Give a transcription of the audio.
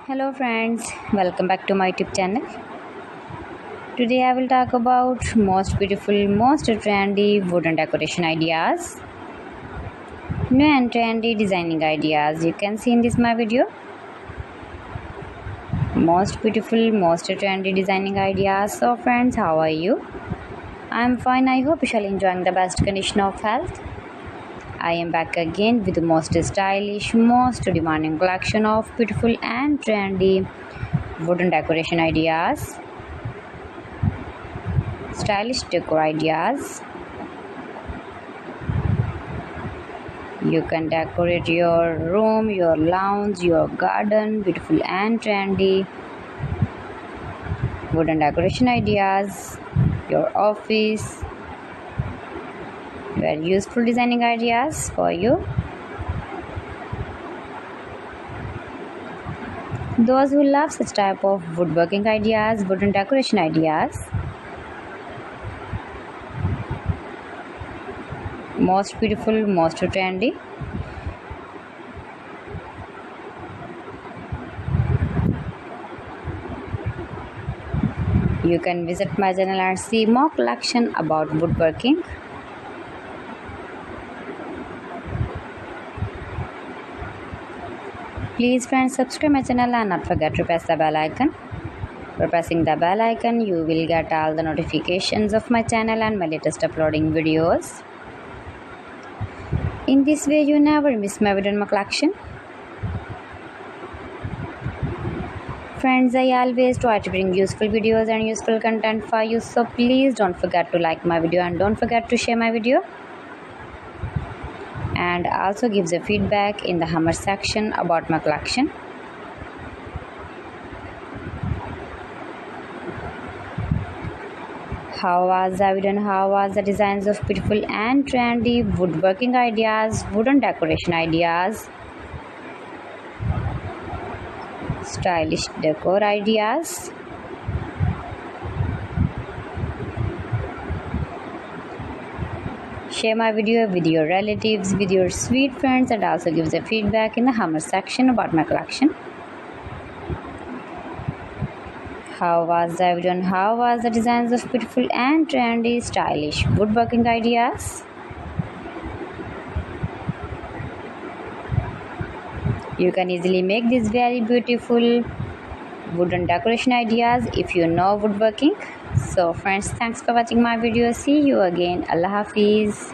Hello friends, welcome back to my YouTube channel. Today I will talk about most beautiful, most trendy wooden decoration ideas. New and trendy designing ideas you can see in this my video. Most beautiful, most trendy designing ideas. So friends, how are you? I am fine. I hope you shall enjoying the best condition of health. I am back again with the most stylish, most demanding collection of beautiful and trendy wooden decoration ideas, stylish decor ideas. You can decorate your room, your lounge, your garden, beautiful and trendy wooden decoration ideas, your office. Very useful designing ideas for you. Those who love such type of woodworking ideas, wooden decoration ideas. Most beautiful, most trendy. You can visit my channel and see more collection about woodworking. Please friends, subscribe my channel and not forget to press the bell icon. By pressing the bell icon, you will get all the notifications of my channel and my latest uploading videos. In this way, you never miss my video in my collection. Friends, I always try to bring useful videos and useful content for you, so please don't forget to like my video and don't forget to share my video. And also gives a feedback in the comment section about my collection. How was the video and how was the designs of beautiful and trendy woodworking ideas, wooden decoration ideas, stylish decor ideas. Share my video with your relatives, with your sweet friends, and also gives a feedback in the comment section about my collection. How was the video and how was the designs of beautiful and trendy stylish woodworking ideas? You can easily make these very beautiful wooden decoration ideas if you know woodworking. So friends, thanks for watching my video. See you again. Allah Hafiz.